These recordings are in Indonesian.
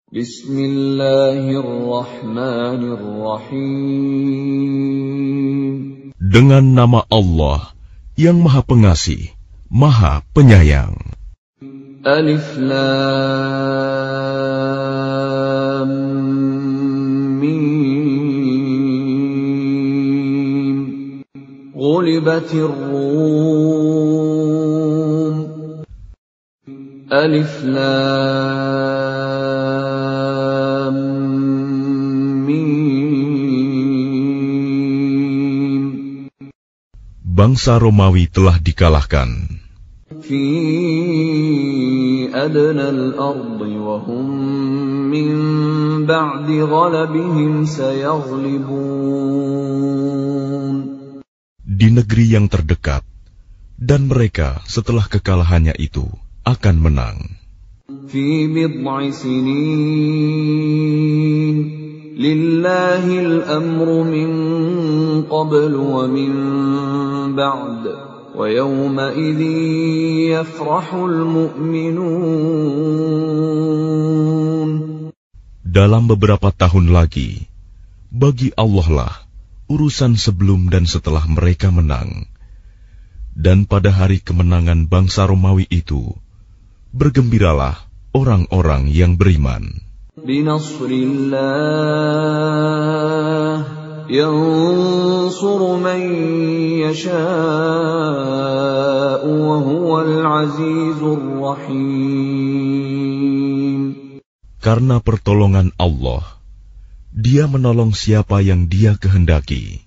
Bismillahirrahmanirrahim. Dengan nama Allah yang Maha Pengasih, Maha Penyayang. Alif Lam Mim. Ghulibatir Rum. Alif Lam Mim. Bangsa Romawi telah dikalahkan. Fi adna al-ardi wa hum min ba'di ghalabihim sayaghlibun. Di negeri yang terdekat, dan mereka setelah kekalahannya itu akan menang. Fi bid'i sinin lillahi al-amru min qabl wa min ba'd wa yawma idhin yafrahul mu'minun. Dalam beberapa tahun lagi, bagi Allah lah urusan sebelum dan setelah mereka menang. Dan pada hari kemenangan bangsa Romawi itu, bergembiralah orang-orang yang beriman. Binasrillah yansuru man yasha'u wa huwal azizur rahim. Karena pertolongan Allah, Dia menolong siapa yang Dia kehendaki.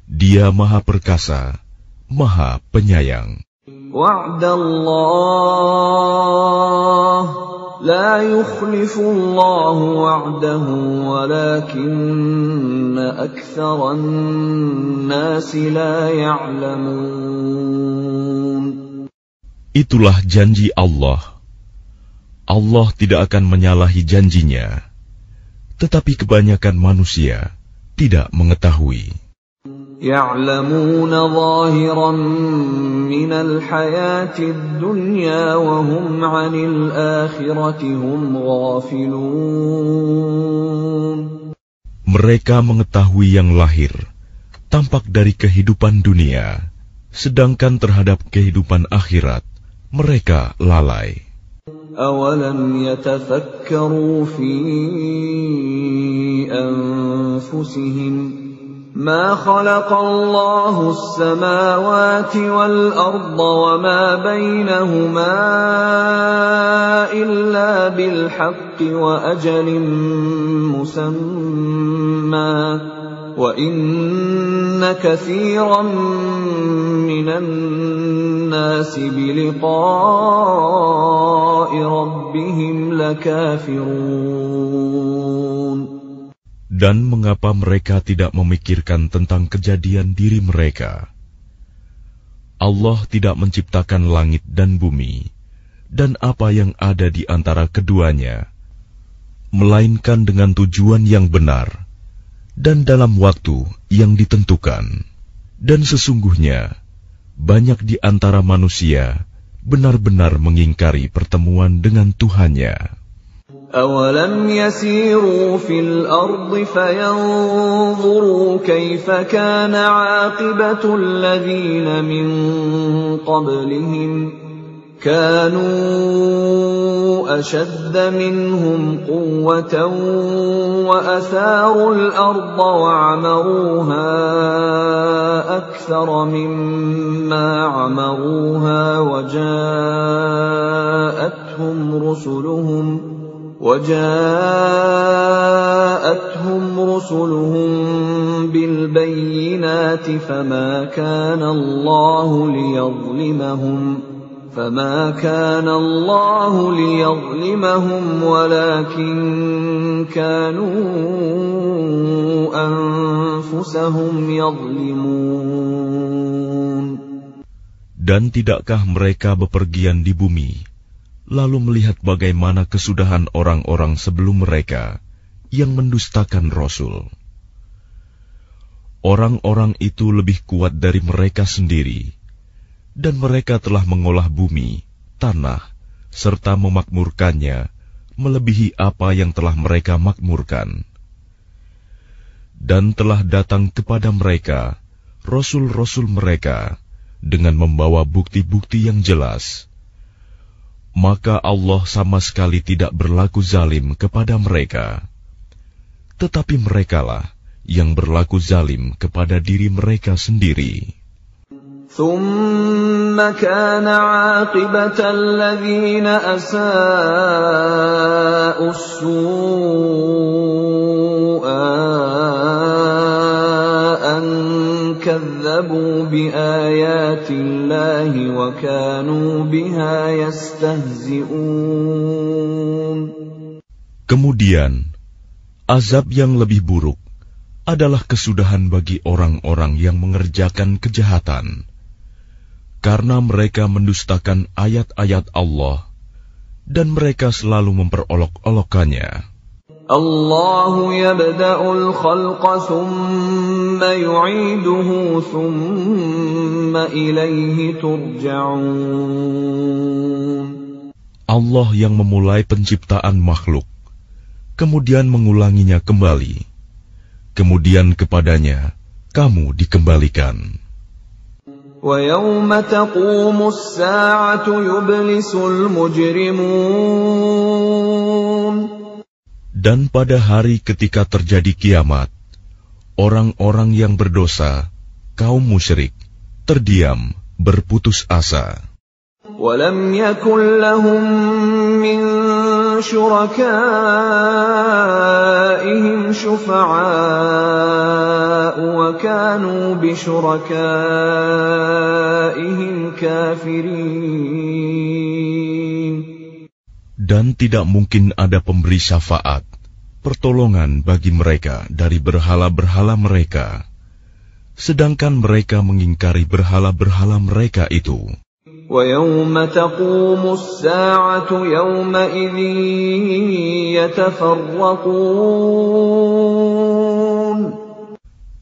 Dia Maha Perkasa, Maha Penyayang. Wa'dallah la yukhlifullahu wa'dahu walakinna aktsaran nasi la ya'lamun. Itulah janji Allah. Allah tidak akan menyalahi janjinya, tetapi kebanyakan manusia tidak mengetahui. يَعْلَمُونَ ظَاهِرًا مِنَ الْحَيَاةِ الدُّنْيَا وَهُمْ عَنِ الْآخِرَةِ هُمْ غَافِلُونَ. Mereka mengetahui yang lahir, tampak dari kehidupan dunia, sedangkan terhadap kehidupan akhirat, mereka lalai. أَوَلَمْ يَتَفَكَّرُوا فِي أَنفُسِهِمْ ما خلق الله السماوات والأرض وما بينهما إلا بالحق وأجل مسمى وإن كثيرا من الناس بلقاء ربهم لكافرون. Dan mengapa mereka tidak memikirkan tentang kejadian diri mereka? Allah tidak menciptakan langit dan bumi, dan apa yang ada di antara keduanya, melainkan dengan tujuan yang benar, dan dalam waktu yang ditentukan. Dan sesungguhnya, banyak di antara manusia benar-benar mengingkari pertemuan dengan Tuhannya. أَوَلَمْ يَسِيرُوا فِي الْأَرْضِ فَيَنظُرُوا كَيْفَ كَانَ عَاقِبَةُ الَّذِينَ مِنْ قَبْلِهِمْ كَانُوا أَشَدَّ مِنْهُمْ قُوَّةً وَأَثَارُوا الْأَرْضَ وَعَمَرُوهَا أَكْثَرَ مِمَّا عَمَرُوهَا وجاءتهم رسلهم بالبينات فما كان الله ليظلمهم ولكن كانوا أنفسهم يظلمون. Dan tidakkah mereka bepergian di bumi, lalu melihat bagaimana kesudahan orang-orang sebelum mereka yang mendustakan Rasul? Orang-orang itu lebih kuat dari mereka sendiri, dan mereka telah mengolah bumi, tanah, serta memakmurkannya, melebihi apa yang telah mereka makmurkan. Dan telah datang kepada mereka rasul-rasul mereka dengan membawa bukti-bukti yang jelas. Maka Allah sama sekali tidak berlaku zalim kepada mereka. Tetapi merekalah yang berlaku zalim kepada diri mereka sendiri. ثُمَّ كَانَ عَاقِبَةَ الَّذِينَ أَسَاءُوا السُّوءَ أَن كَذَّبُوا بِآيَاتِ اللَّهِ وَكَانُوا بِهَا يَسْتَهْزِئُونَ. Kemudian, azab yang lebih buruk adalah kesudahan bagi orang-orang yang mengerjakan kejahatan, karena mereka mendustakan ayat-ayat Allah dan mereka selalu memperolok-olokkannya. Allahu yabda'ul khalqa thumma yu'iduhu thumma ilayhi turja'un. Allah yang memulai penciptaan makhluk, kemudian mengulanginya kembali, kemudian kepadanya kamu dikembalikan. وَيَوْمَ تَقُومُ السَّاعَةُ يُبْلِسُ الْمُجْرِمُونَ. Dan pada hari ketika terjadi kiamat, orang-orang yang berdosa, kaum musyrik, terdiam, berputus asa. وَلَمْ يَكُنْ لَهُم مِّن شُرَكَائِهِمْ شُفَعَاءُ وَكَانُوا بِشُرَكَائِهِمْ كَافِرِينَ. Dan tidak mungkin ada pemberi syafaat, pertolongan bagi mereka dari berhala-berhala mereka, sedangkan mereka mengingkari berhala-berhala mereka itu. وَيَوْمَ تَقُومُ السَّاعَةُ يَوْمَئِذٍ يَتَفَرَّقُونَ.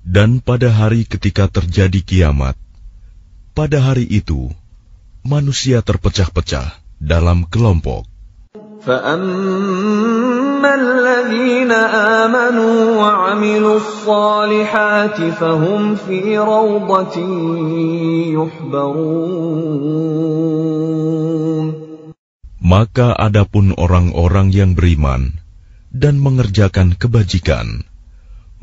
Dan pada hari ketika terjadi kiamat, pada hari itu manusia terpecah-pecah dalam kelompok. فَأَمَّا الَّذِينَ آمَنُوا وَعَمِلُوا الصَّالِحَاتِ فَهُمْ فِي رَوْضَةٍ يُحْبَرُونَ. Maka adapun orang-orang yang beriman dan mengerjakan kebajikan,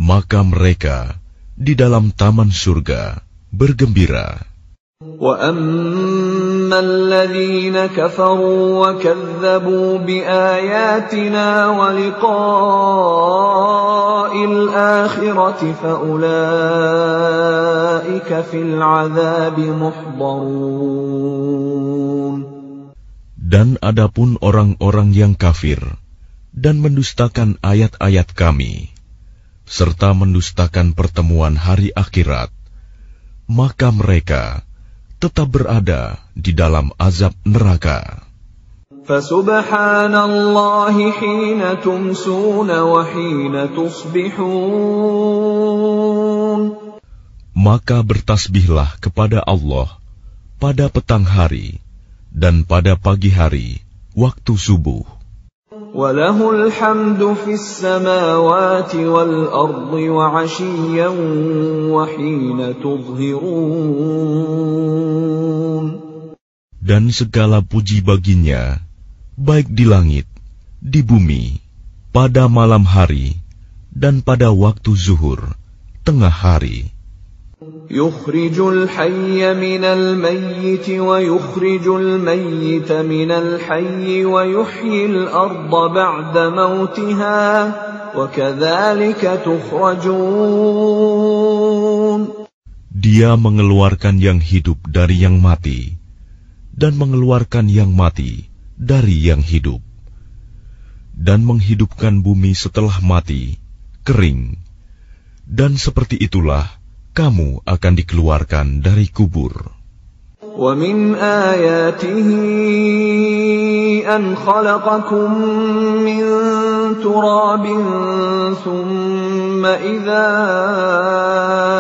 maka mereka di dalam taman surga bergembira. وَأَمَّا الَّذِينَ كَفَرُوا وَكَذَّبُوا بِآيَاتِنَا وَلِقَاءِ الْآخِرَةِ فَأُولَئِكَ فِي الْعَذَابِ مُحْضَرُونَ. Dan adapun orang-orang yang kafir dan mendustakan ayat-ayat kami, serta mendustakan pertemuan hari akhirat, maka mereka tetap berada di dalam azab neraka. Fasubhanallahi hina tumsuna wa hina tusbihun. Maka bertasbihlah kepada Allah pada petang hari dan pada pagi hari waktu subuh. Walahul hamdu fis samawati wal ardi wa 'ashiyyan wa hina tudhhirun. Dan segala puji baginya, baik di langit, di bumi, pada malam hari, dan pada waktu zuhur, tengah hari. Yukhrijul hayya minal mayyiti wa yukhrijul mayyita minal hayyi wa yuhyil arda ba'da mautiha wa kadzalika tukhrajun. Dia mengeluarkan yang hidup dari yang mati dan mengeluarkan yang mati dari yang hidup dan menghidupkan bumi setelah mati, kering, dan seperti itulah kamu akan dikeluarkan dari kubur. Wa min ayatihi an khalaqakum min turabin thumma idza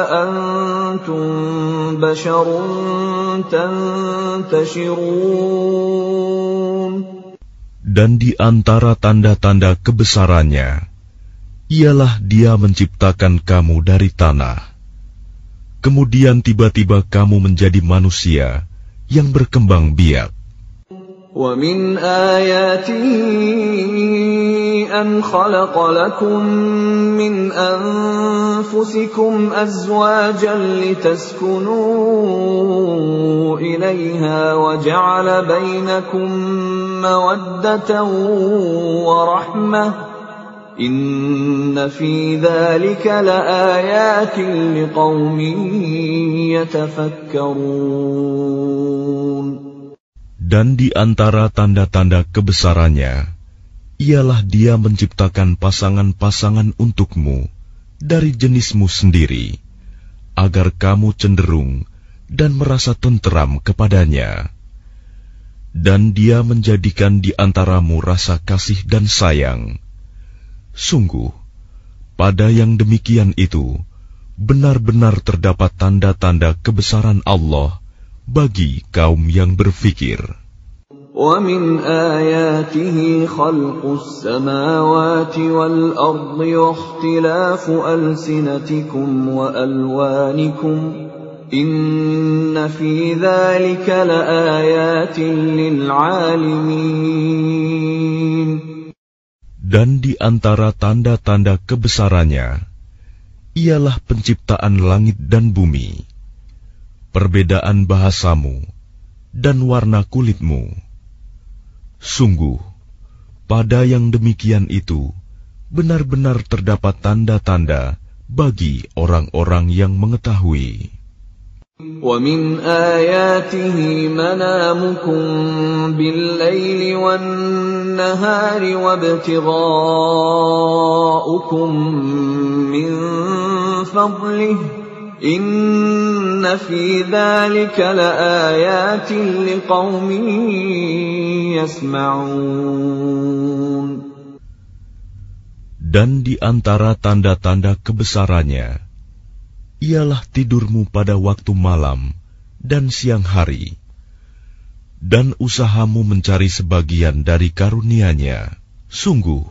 antum basharun tantashirun. Dan di antara tanda-tanda kebesarannya, ialah Dia menciptakan kamu dari tanah. Kemudian tiba-tiba kamu menjadi manusia yang berkembang biak. وَمِنْ آيَاتِهِ أَنْ خَلَقَ لَكُم مِّنْ أَنفُسِكُمْ أَزْوَاجًا لِتَسْكُنُوا إِلَيْهَا وَجَعَلَ بَيْنَكُم مَّوَدَّةً وَرَحْمَةً إِنَّ فِي ذَلِكَ لَآيَاتٍ لِقَوْمٍ يَتَفَكَّرُونَ. Dan di antara tanda-tanda kebesarannya, ialah Dia menciptakan pasangan-pasangan untukmu dari jenismu sendiri, agar kamu cenderung dan merasa tenteram kepadanya. Dan Dia menjadikan di antaramu rasa kasih dan sayang. Sungguh, pada yang demikian itu, benar-benar terdapat tanda-tanda kebesaran Allah bagi kaum yang berfikir. وَمِنْ آيَاتِهِ خَلْقُ السَّمَاوَاتِ وَالْأَرْضِ وَاخْتِلَافُ أَلْسِنَتِكُمْ وَأَلْوَانِكُمْ إِنَّ فِي ذَلِكَ لَآيَاتٍ لِلْعَالِمِينَ. Dan di antara tanda-tanda kebesarannya, ialah penciptaan langit dan bumi, perbedaan bahasamu, dan warna kulitmu. Sungguh, pada yang demikian itu, benar-benar terdapat tanda-tanda bagi orang-orang yang mengetahui. وَمِنْ آيَاتِهِ مَنَامُكُمْ بِاللَّيْلِ وَالنَّهَارِ وَابْتِغَاؤُكُمْ مِنْ فَضْلِهِ إِنَّ فِي ذَلِكَ لَآيَاتٍ لِقَوْمٍ يَسْمَعُونَ. Dan di antara tanda-tanda kebesarannya, ialah tidurmu pada waktu malam dan siang hari, dan usahamu mencari sebagian dari karunia-Nya. Sungguh,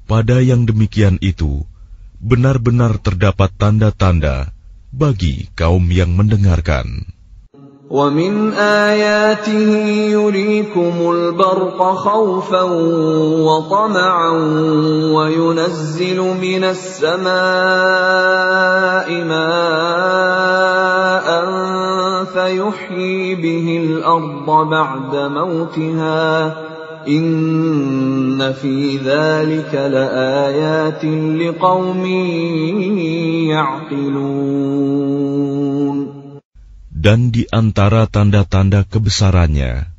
pada yang demikian itu, benar-benar terdapat tanda-tanda bagi kaum yang mendengarkan. وَمِنْ آيَاتِهِ يُرِيكُمُ الْبَرْقَ خَوْفًا وَطَمَعًا وَيُنَزِّلُ مِنَ السَّمَاءِ مَاءً فَيُحْيِي بِهِ الْأَرْضَ بَعْدَ مَوْتِهَا إِنَّ فِي ذَلِكَ لَآيَاتٍ لِقَوْمٍ يَعْقِلُونَ. Dan di antara tanda-tanda kebesarannya,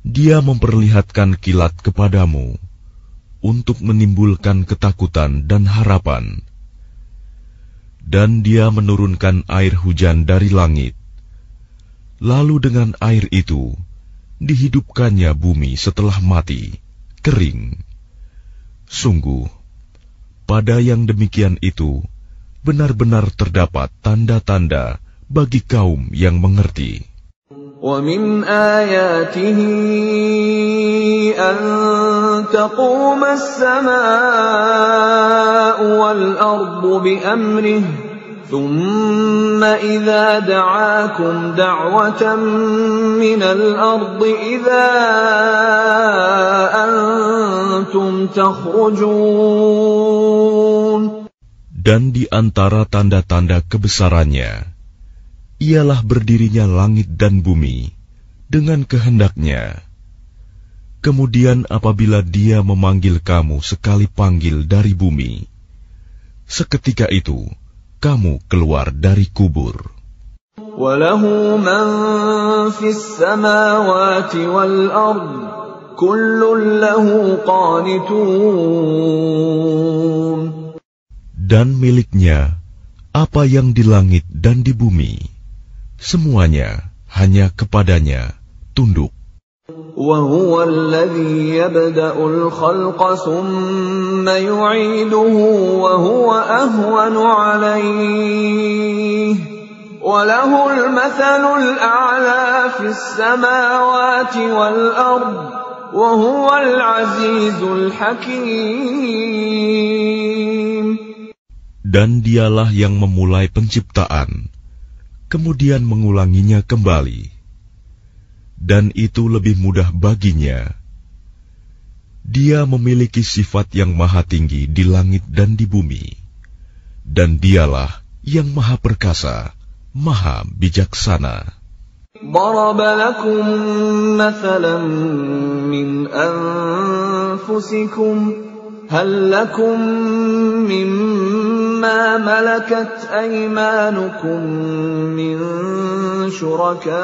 Dia memperlihatkan kilat kepadamu untuk menimbulkan ketakutan dan harapan. Dan Dia menurunkan air hujan dari langit. Lalu dengan air itu, dihidupkannya bumi setelah mati, kering. Sungguh, pada yang demikian itu, benar-benar terdapat tanda-tanda bagi kaum yang mengerti. وَمِنْ آيَاتِهِ أَن تَقُومَ السَّمَاءُ وَالْأَرْضُ بِأَمْرِهِ ثُمَّ إِذَا دَعَاكُمْ دَعْوَةً مِّنَ الْأَرْضِ إِذَا أَنْتُمْ تَخْرُجُونَ. Dan di antara tanda-tanda kebesarannya, ialah berdirinya langit dan bumi dengan kehendaknya. Kemudian apabila Dia memanggil kamu sekali panggil dari bumi, seketika itu kamu keluar dari kubur. وَلَهُ مَنْ فِي السَّمَاوَاتِ وَالْأَرْضِ كُلٌّ لَهُ قَانِتُونَ. Dan miliknya apa yang di langit dan di bumi, semuanya hanya kepadanya tunduk. وَهُوَ الَّذِي يَبْدَأُ الْخَلْقَ ثُمَّ يُعِيدُهُ وَهُوَ أَهْوَنُ عَلَيْهِ وَلَهُ الْمَثَلُ الْأَعْلَى فِي السَّمَاوَاتِ وَالْأَرْضِ وهو العزيز الحكيم. Dan dialah yang memulai penciptaan, kemudian mengulanginya kembali. Dan itu lebih mudah baginya. Dia memiliki sifat yang maha tinggi di langit dan di bumi. Dan dialah yang maha perkasa, maha bijaksana. ضرب لكم مثلا من أنفسكم هل لكم مما ملكت أيمانكم من شركاء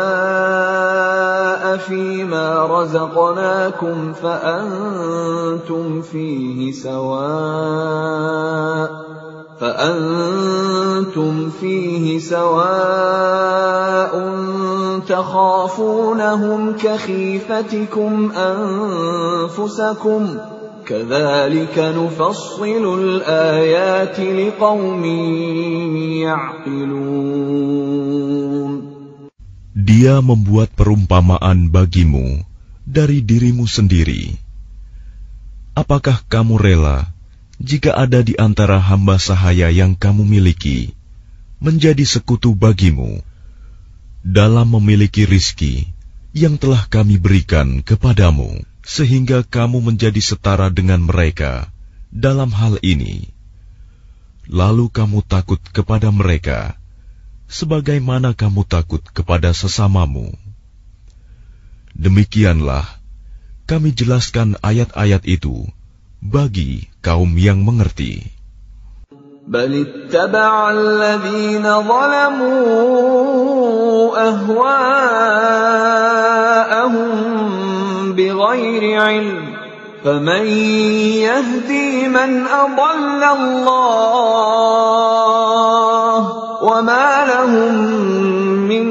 فيما رزقناكم فأنتم فيه سواء تخافونهم كخيفتكم أنفسكم كذلك نفصل الآيات لقوم يعقلون. Dia membuat perumpamaan bagimu dari dirimu sendiri. Apakah kamu rela jika ada di antara hamba sahaya yang kamu miliki menjadi sekutu bagimu dalam memiliki rizki yang telah kami berikan kepadamu, sehingga kamu menjadi setara dengan mereka dalam hal ini. Lalu kamu takut kepada mereka, sebagaimana kamu takut kepada sesamamu. Demikianlah kami jelaskan ayat-ayat itu bagi kaum yang mengerti. بل اتبع الذين ظلموا أهواءهم بغير علم فمن يهدي من أضل الله وما لهم من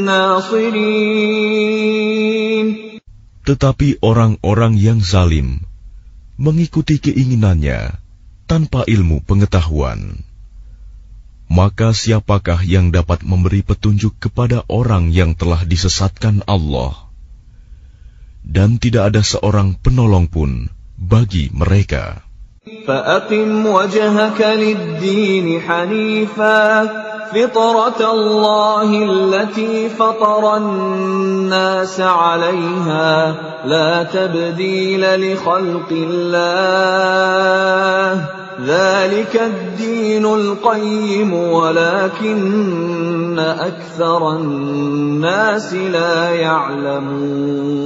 ناصرين. Tetapi orang-orang yang zalim mengikuti keinginannya tanpa ilmu pengetahuan. Maka siapakah yang dapat memberi petunjuk kepada orang yang telah disesatkan Allah? Dan tidak ada seorang penolong pun bagi mereka. فَأَقِمْ وَجْهَكَ لِلدِّينِ حَنِيفًا فِطْرَةَ اللَّهِ الَّتِي فَطَرَ النَّاسَ عَلَيْهَا لَا تَبْدِيلَ لِخَلْقِ اللَّهِ ذَلِكَ الدِّينُ الْقَيِّمُ وَلَكِنَّ أَكْثَرَ النَّاسِ لَا يَعْلَمُونَ.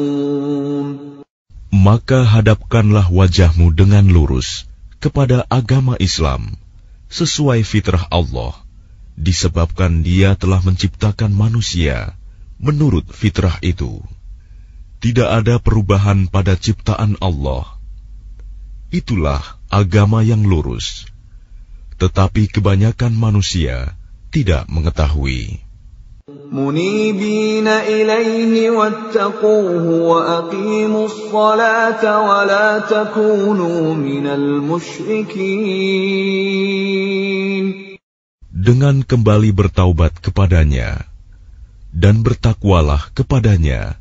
Maka hadapkanlah wajahmu dengan lurus kepada agama Islam sesuai fitrah Allah, disebabkan Dia telah menciptakan manusia menurut fitrah itu. Tidak ada perubahan pada ciptaan Allah. Itulah agama yang lurus. Tetapi kebanyakan manusia tidak mengetahui. منيبين إليه واتقوه وأقيموا الصلاة ولا تكونوا من المشركين. Dengan kembali bertaubat kepadanya dan bertakwalah kepadanya,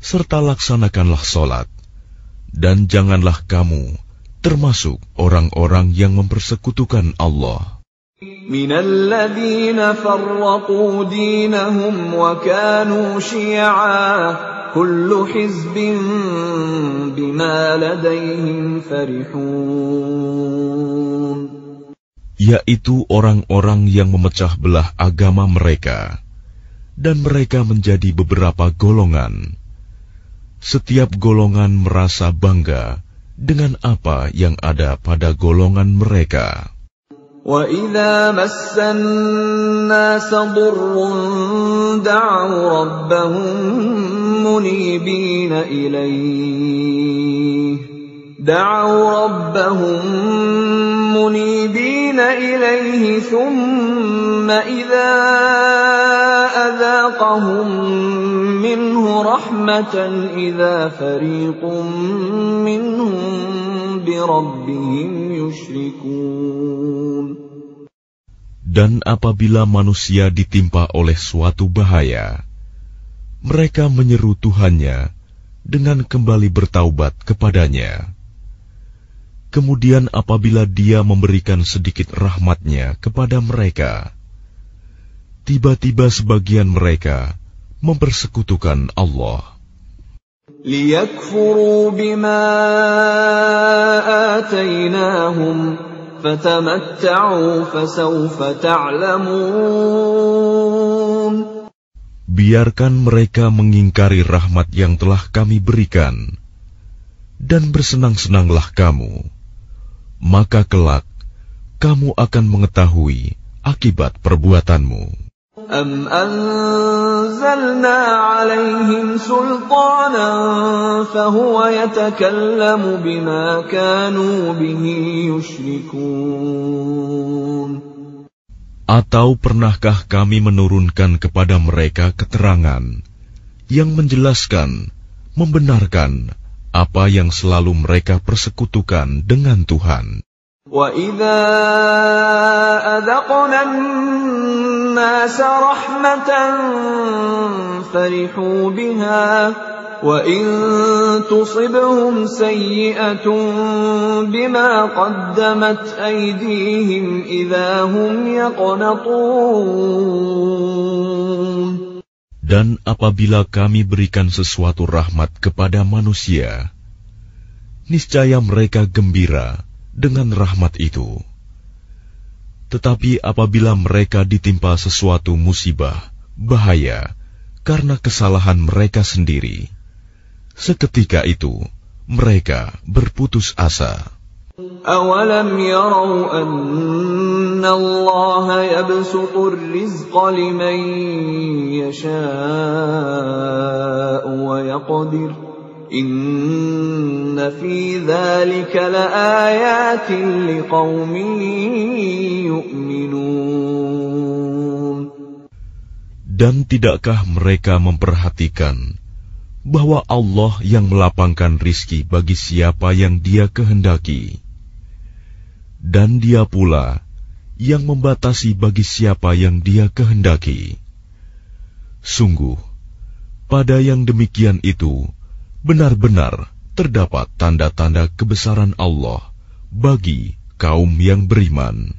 serta laksanakanlah solat, dan janganlah kamu termasuk orang-orang yang mempersekutukan Allah. من الذين فرقوا دينهم وكانوا شيعا كل حزب بما لديهم فرحون. Yaitu orang-orang yang memecah belah agama mereka, dan mereka menjadi beberapa golongan. Setiap golongan merasa bangga dengan apa yang ada pada golongan mereka. وَإِذَا مَسَّ النَّاسَ ضُرٌّ دَعَوْا رَبَّهُم مُنِيبِينَ إِلَيْهِ ثُمَّ إِذَا أَذَاقَهُم مِّنْهُ رَحْمَةً إِذَا فَرِيقٌ مِّنْهُم بِرَبِّهِمْ يُشْرِكُونَ. Dan apabila manusia ditimpa oleh suatu bahaya, mereka menyeru Tuhannya dengan kembali bertaubat kepadanya. Kemudian apabila Dia memberikan sedikit rahmat-Nya kepada mereka, tiba-tiba sebagian mereka mempersekutukan Allah. لِيَكْفُرُوا بِمَا آتَيْنَاهُمْ فَتَمَتَّعُوا فَسَوْفَ تَعْلَمُونَ. Biarkan mereka mengingkari rahmat yang telah Kami berikan, dan bersenang-senanglah kamu, maka kelak kamu akan mengetahui akibat perbuatanmu. أَمْ أَنزَلْنَا عَلَيْهِمْ سُلْطَانًا فَهُوَ يَتَكَلَّمُ بِمَا كَانُوا بِهِ يُشْرِكُونَ. Atau pernahkah kami menurunkan kepada mereka keterangan yang menjelaskan, membenarkan apa yang selalu mereka persekutukan dengan Tuhan? وَإِذَا أَذَقْنَا النَّاسَ رَحْمَةً فَرِحُوا بِهَا وَإِن تُصِبْهُمْ سَيِّئَةٌ بِمَا قَدَّمَتْ أَيْدِيهِمْ إِذَا هُمْ يَقْنَطُونَ. Dan apabila kami berikan sesuatu rahmat kepada manusia, niscaya mereka gembira dengan rahmat itu. Tetapi apabila mereka ditimpa sesuatu musibah, bahaya, karena kesalahan mereka sendiri, seketika itu mereka berputus asa. أَوَلَمْ يَرَوْا أَنَّ اللَّهَ يَبْسُطُ الرِّزْقَ لِمَن يَشَاءُ وَيَقْدِرُ إِنَّ فِي ذَلِكَ لَآيَاتٍ لِقَوْمٍ يُؤْمِنُونَ. Dan tidakkah mereka memperhatikan bahwa Allah yang melapangkan rizki bagi siapa yang Dia kehendaki, dan Dia pula yang membatasi bagi siapa yang Dia kehendaki? Sungguh, pada yang demikian itu benar-benar terdapat tanda-tanda kebesaran Allah bagi kaum yang beriman.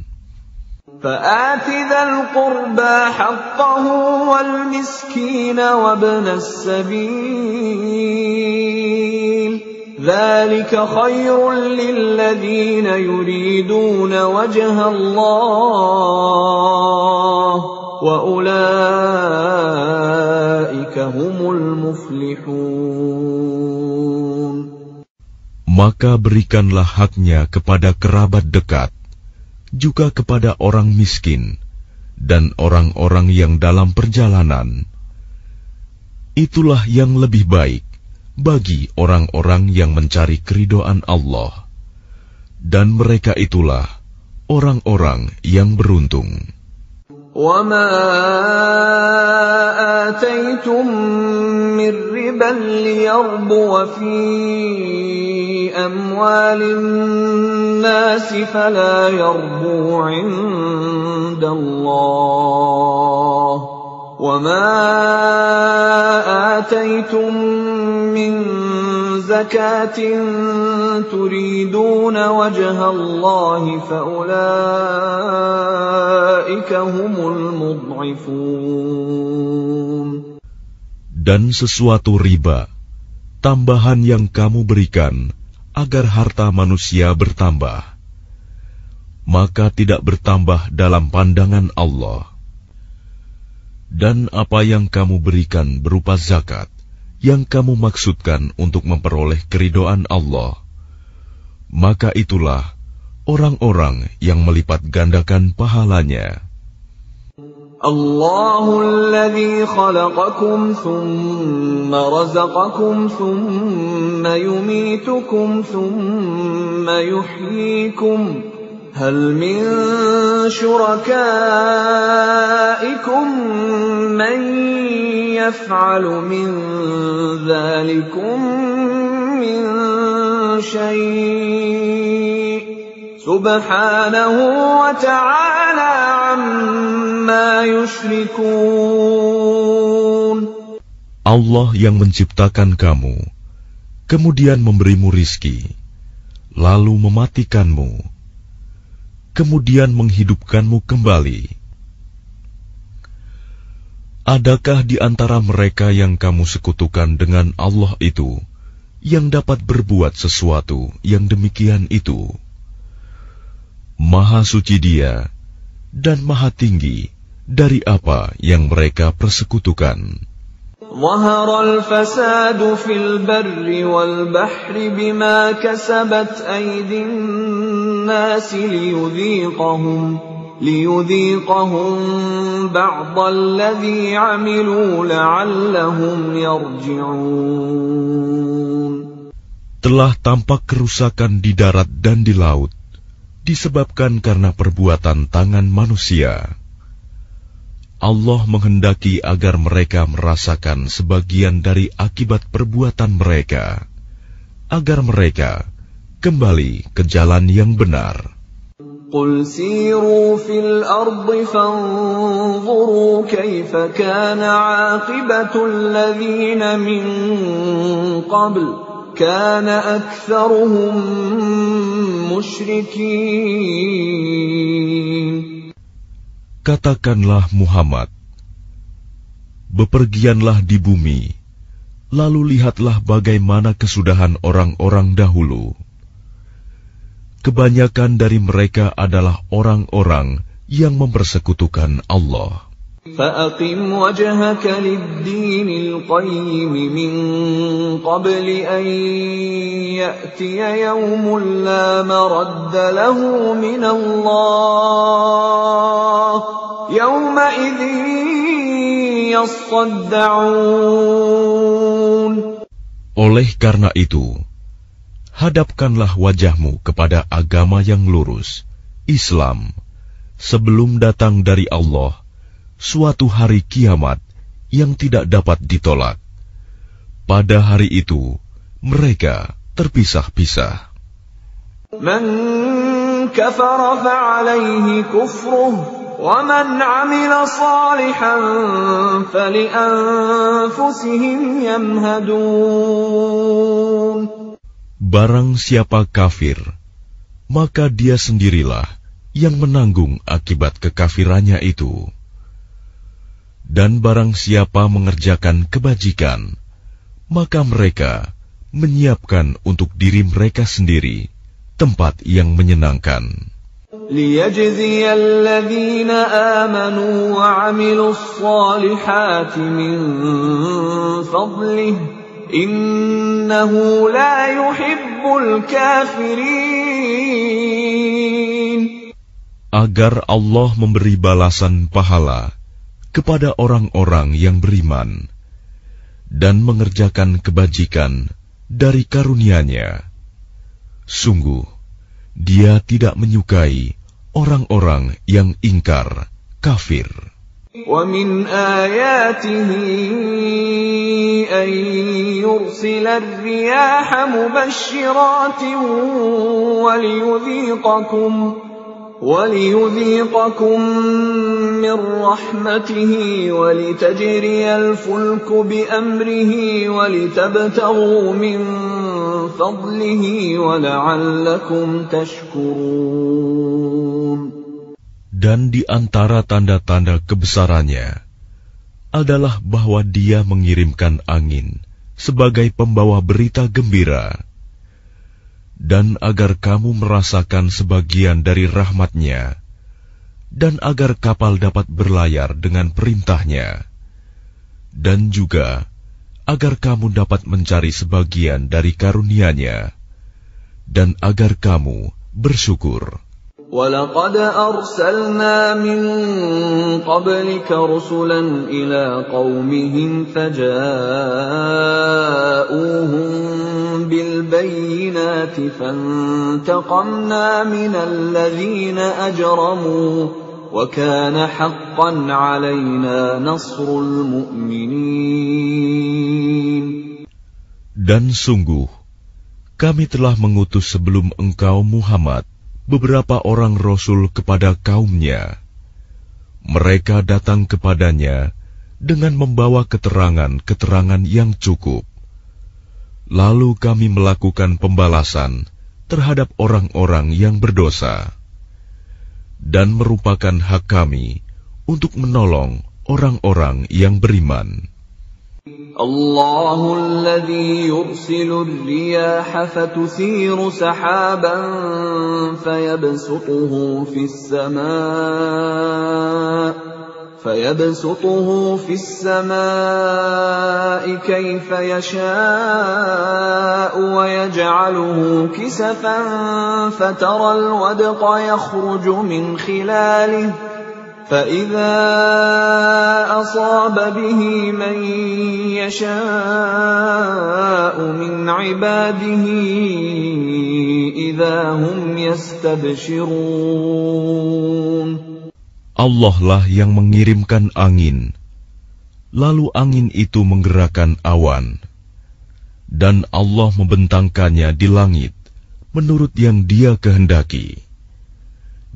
فَآتِ ذَا الْقُرْبَى حَقَّهُ وَالْمِسْكِينَ وَابْنَ السَّبِيلِ ذَلِكَ خَيْرٌ لِّلَّذِينَ يُرِيدُونَ وَجْهَ اللَّهِ وَأُولَٰئِكَ هُمُ الْمُفْلِحُونَ. Maka berikanlah haknya kepada kerabat dekat, juga kepada orang miskin, dan orang-orang yang dalam perjalanan. Itulah yang lebih baik bagi orang-orang yang mencari keridhaan Allah, dan mereka itulah orang-orang yang beruntung. وَمَا آتَيْتُم مِّن رِّبًا لِّيَرْبُوَ فِي أَمْوَالِ النَّاسِ فَلَا يَرْبُو عِندَ اللَّهِ وَمَا آتَيْتُم مِّن زَكَاةٍ تُرِيدُونَ وَجْهَ اللَّهِ فَأُولَٰئِكَ هُمُ الْمُضْعِفُونَ. Dan sesuatu riba, tambahan yang kamu berikan agar harta manusia bertambah, maka tidak bertambah dalam pandangan Allah. Dan apa yang kamu berikan berupa zakat, yang kamu maksudkan untuk memperoleh keridhaan Allah, maka itulah orang-orang yang melipat gandakan pahalanya. Allahul ladzi khalaqakum thumma razaqakum thumma yumitukum thumma yuhyikum hal min syurakaikum man yaf'alu min dzalikum min syai' subhanahu wa ta'ala amma yushrikun. Allah yang menciptakan kamu kemudian memberimu rizki, lalu mematikanmu, kemudian menghidupkanmu kembali. Adakah di antara mereka yang kamu sekutukan dengan Allah itu yang dapat berbuat sesuatu yang demikian itu? Maha suci Dia dan maha tinggi dari apa yang mereka persekutukan. ظهر الفساد في البر والبحر بما كسبت أيدي الناس ليذيقهم بعض الذي عملوا لعلهم يرجعون. Telah tampak kerusakan di darat dan di laut disebabkan karena perbuatan tangan manusia. Allah menghendaki agar mereka merasakan sebagian dari akibat perbuatan mereka, agar mereka kembali ke jalan yang benar. قل سيروا في الأرض فانظروا كيف كان عاقبة الذين من قبل كان أكثرهم مشركين. Katakanlah Muhammad, bepergianlah di bumi, lalu lihatlah bagaimana kesudahan orang-orang dahulu. Kebanyakan dari mereka adalah orang-orang yang mempersekutukan Allah. فَأَقِمْ وَجْهَكَ لِلدِّينِ الْقَيِّمِ مِنْ قَبْلِ أَنْ يَأْتِيَ يَوْمٌ لَا مَرَدَّ لَهُ مِنَ اللَّهِ يَوْمَئِذٍ يَصَّدَّعُونَ. Oleh karena itu, hadapkanlah wajahmu kepada agama yang lurus, Islam, sebelum datang dari Allah suatu hari kiamat yang tidak dapat ditolak. Pada hari itu, mereka terpisah-pisah. Man kafara fa'alayhi kufruh, wa man 'amila salihan fali'anfusihim yamhadun. Barang siapa kafir, maka dia sendirilah yang menanggung akibat kekafirannya itu. Dan barang siapa mengerjakan kebajikan, maka mereka menyiapkan untuk diri mereka sendiri tempat yang menyenangkan. لِيَجْزِيَ الَّذِينَ آمَنُوا وَعَمِلُوا الصَّالِحَاتِ مِنْ فَضْلِهِ إِنَّهُ لَا يُحِبُّ الْكَافِرِينَ. Agar Allah memberi balasan pahala kepada orang-orang yang beriman dan mengerjakan kebajikan dari karunia-Nya. Sungguh, Dia tidak menyukai orang-orang yang ingkar, kafir. وَمِنْ آيَاتِهِ أَنْ يُرْسِلَ الرِّيَاحَ مُبَشِّرَاتٍ وَلِيُذِيقَكُم مِّن رَّحْمَتِهِ وَلِتَجْرِيَ الْفُلْكُ بِأَمْرِهِ وَلِتَبْتَغُوا مِن فَضْلِهِ وَلَعَلَّكُمْ تَشْكُرُونَ. Dan di antara tanda-tanda kebesarannya adalah bahwa Dia mengirimkan angin sebagai pembawa berita gembira, dan agar kamu merasakan sebagian dari rahmat-Nya, dan agar kapal dapat berlayar dengan perintah-Nya, dan juga agar kamu dapat mencari sebagian dari karunia-Nya, dan agar kamu bersyukur. وَلَقَدْ أَرْسَلْنَا مِن قَبْلِكَ رُسُلًا إِلَىٰ قَوْمِهِمْ فَجَاءُوهُم بِالْبَيِّنَاتِ فَانتَقَمْنَا مِنَ الَّذِينَ أَجْرَمُوا وَكَانَ حَقًّا عَلَيْنَا نَصْرُ الْمُؤْمِنِينَ. Dan sungguh, kami telah mengutus sebelum engkau Muhammad beberapa orang rasul kepada kaumnya. Mereka datang kepadanya dengan membawa keterangan-keterangan yang cukup. Lalu kami melakukan pembalasan terhadap orang-orang yang berdosa, dan merupakan hak kami untuk menolong orang-orang yang beriman. Allahul ladzi yursilur riyaha fatuthiru sahaban fayabsutuhu fis samaa'i kayfa yasha'u wa yaj'aluhu kisafan fataral wadqa yakhruju min khilalihi فَإِذَا أَصَابَ بِهِ مَن يَشَاءُ مِنْ عِبَادِهِ إِذَا هُمْ يَسْتَبْشِرُونَ. Allah lah yang mengirimkan angin, lalu angin itu menggerakkan awan, dan Allah membentangkannya di langit menurut yang Dia kehendaki,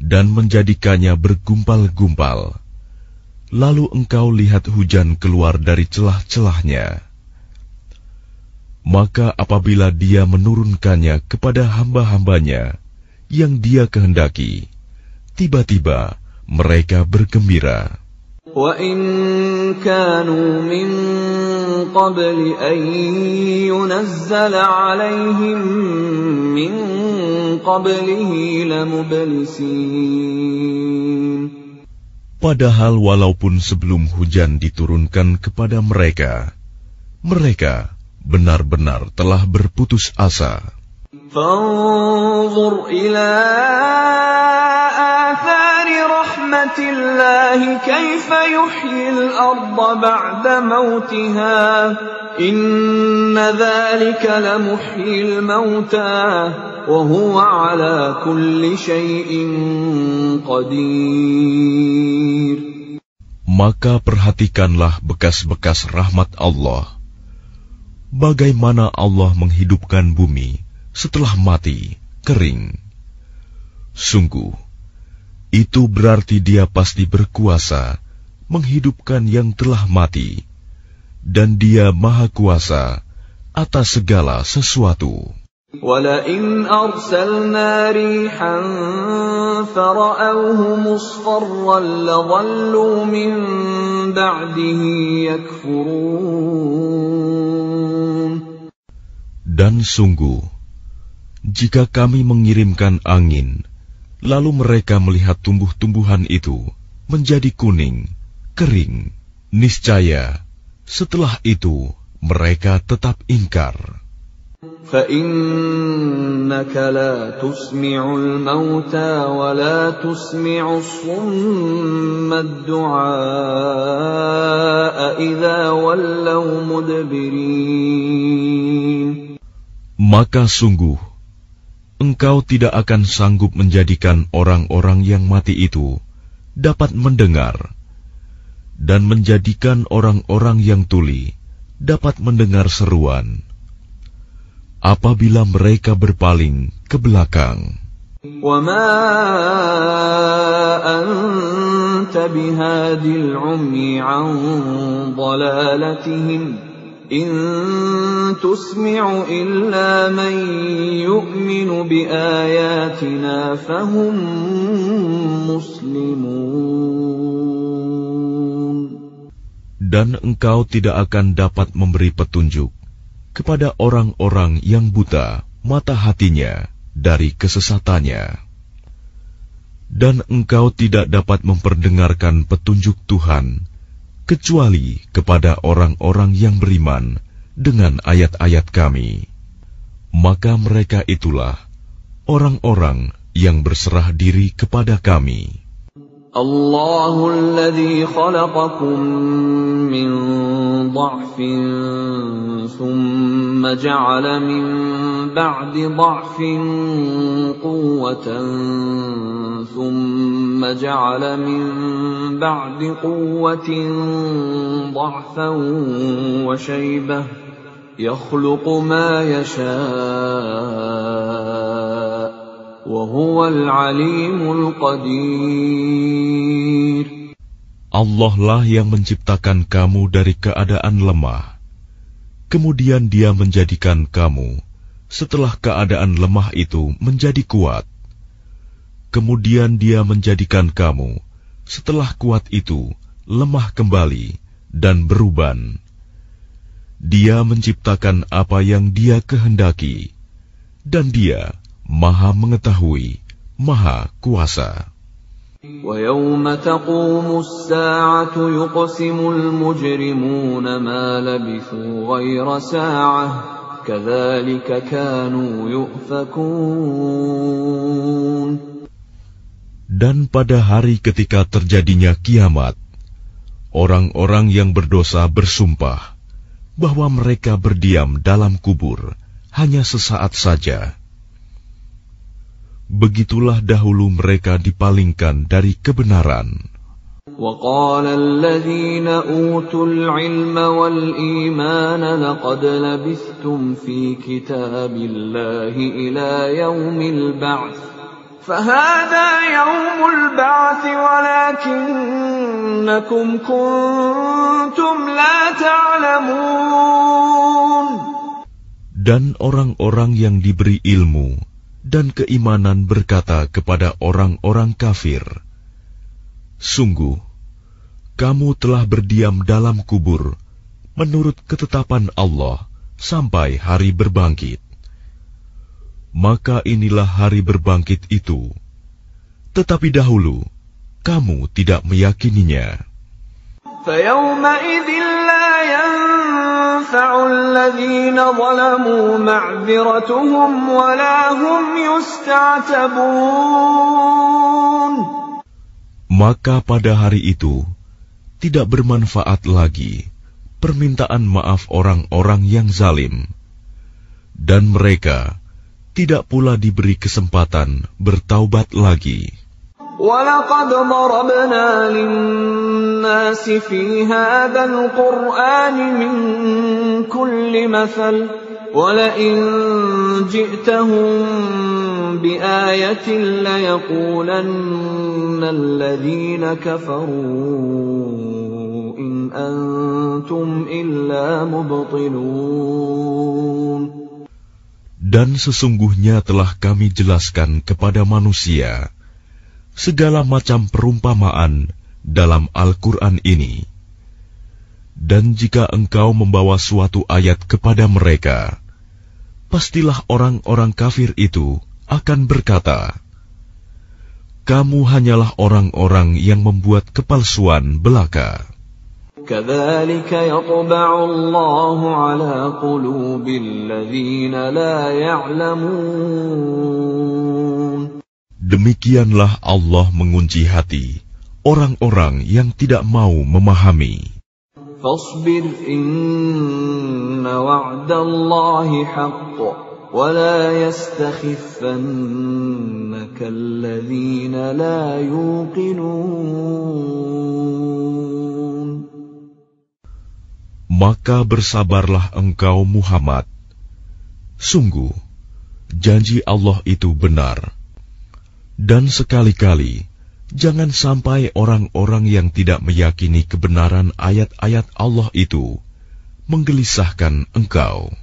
dan menjadikannya bergumpal-gumpal, lalu engkau lihat hujan keluar dari celah-celahnya. Maka apabila Dia menurunkannya kepada hamba-hambanya yang Dia kehendaki, tiba-tiba mereka bergembira. وَإِن كَانُوا مِن قَبْلِ أَن يُنَزَّلَ عَلَيْهِم مِّن قَبْلِهِ لَمُبْلِسِينَ. Padahal walaupun sebelum hujan diturunkan kepada mereka, mereka benar-benar telah berputus asa. فَانظُرْ إِلَىٰ آثَارِ رَحْمَةِ اللَّهِ كَيْفَ يُحْيِي الْأَرْضَ بَعْدَ مَوْتِهَا إِنَّ ذَلِكَ لَمُحْيِي الْمَوْتَىٰ وَهُوَ عَلَىٰ كُلِّ شَيْءٍ قَدِيرٌ. Maka perhatikanlah bekas-bekas rahmat Allah, bagaimana Allah menghidupkan bumi setelah mati, kering. Sungguh, itu berarti Dia pasti berkuasa menghidupkan yang telah mati, dan Dia Maha Kuasa atas segala sesuatu. وَلَئِنْ أَرْسَلْنَا رِيحًا فَرَأَوْهُ مُصْفَرًّا لَظَلُّوا مِنْ بَعْدِهِ يَكْفُرُونَ. Dan sungguh, jika kami mengirimkan angin, lalu mereka melihat tumbuh-tumbuhan itu menjadi kuning, kering, niscaya setelah itu mereka tetap ingkar. فَإِنَّكَ لَا تُسْمِعُ الْمَوْتَى وَلَا تُسْمِعُ الصُّمَّ الدُّعَاءَ إِذَا وَلَّوْا مُدْبِرِينَ. Maka sungguh, engkau tidak akan sanggup menjadikan orang-orang yang mati itu dapat mendengar, dan menjadikan orang-orang yang tuli dapat mendengar seruan apabila mereka berpaling ke belakang. وَمَا أَنْتَ بِهَادِ الْعُمْيِ عَنْ ضَلَالَتِهِمْ إِنْ تُسْمِعُ إِلَّا مَنْ يُؤْمِنُ بِآيَاتِنَا فَهُمْ مُسْلِمُونَ. Dan engkau tidak akan dapat memberi petunjuk kepada orang-orang yang buta mata hatinya dari kesesatannya. Dan engkau tidak dapat memperdengarkan petunjuk Tuhan kecuali kepada orang-orang yang beriman dengan ayat-ayat kami. Maka mereka itulah orang-orang yang berserah diri kepada kami. Allahul ladzi khalaqakum min dha'fin thumma ja'ala min ba'di dha'fin quwwatan thumma ja'ala min ba'di quwwatin dha'fan wa shaybah yakhluqu ma yasha' Wahuwal alimul qadir. Allah lah yang menciptakan kamu dari keadaan lemah, Kemudian Dia menjadikan kamu setelah keadaan lemah itu menjadi kuat. Kemudian Dia menjadikan kamu setelah kuat itu lemah kembali dan beruban. Dia menciptakan apa yang Dia kehendaki, dan Dia Maha Mengetahui, Maha Kuasa. وَيَوْمَ تَقُومُ السَّاعَةُ يُقْسِمُ الْمُجْرِمُونَ مَا لَبِثُوا غَيْرَ سَاعَةٍ كَذَلِكَ كَانُوا يُؤْفَكُونَ. Dan pada hari ketika terjadinya kiamat, orang-orang yang berdosa bersumpah bahwa mereka berdiam dalam kubur hanya sesaat saja. Begitulah dahulu mereka dipalingkan dari kebenaran. وَقَالَ الَّذِينَ أُوتُوا الْعِلْمَ وَالْإِيمَانَ لَقَدْ لَبِثْتُمْ فِي كِتَابِ اللَّهِ إِلَى يَوْمِ الْبَعْثِ فَهَذَا يَوْمُ الْبَعْثِ وَلَكِنَّكُمْ كُنتُمْ لَا تَعْلَمُونَ. Dan orang-orang yang diberi ilmu dan keimanan berkata kepada orang-orang kafir, "Sungguh, kamu telah berdiam dalam kubur menurut ketetapan Allah sampai hari berbangkit. Maka inilah hari berbangkit itu. Tetapi dahulu, kamu tidak meyakininya." فَيَوْمَئِذٍ لَا يَنفَعُ الَّذِينَ ظَلَمُوا مَعْذِرَتُهُمْ وَلَا هُمْ يُسْتَعْتَبُونَ. Maka pada hari itu tidak bermanfaat lagi permintaan maaf orang-orang yang zalim, dan mereka tidak pula diberi kesempatan bertaubat lagi. وَلَقَدْ ضَرَبْنَا لِلنَّاسِ فِي هَذَا الْقُرْآنِ مِنْ كُلِّ مَثَلٍ وَلَئِنْ جِئْتَهُمْ بِآيَةٍ لَيَقُولَنَّ الَّذِينَ كَفَرُوا إِنْ أَنْتُمْ إِلَّا مُبْطِلُونَ. Dan sesungguhnya telah kami jelaskan kepada manusia segala macam perumpamaan dalam Al-Quran ini. Dan jika engkau membawa suatu ayat kepada mereka, pastilah orang-orang kafir itu akan berkata, "Kamu hanyalah orang-orang yang membuat kepalsuan belaka." كَذَلِكَ يَطْبَعُ اللَّهُ عَلَى قُلُوبِ الَّذِينَ لَا يَعْلَمُونَ. Demikianlah Allah mengunci hati orang-orang yang tidak mau memahami. فَاصْبِرْ إِنَّ وَعْدَ اللَّهِ حَقٌّ وَلَا يَسْتَخِفَّنَّكَ الَّذِينَ لَا يُوقِنُونَ. Maka bersabarlah engkau Muhammad. Sungguh, janji Allah itu benar. Dan sekali-kali, jangan sampai orang-orang yang tidak meyakini kebenaran ayat-ayat Allah itu menggelisahkan engkau.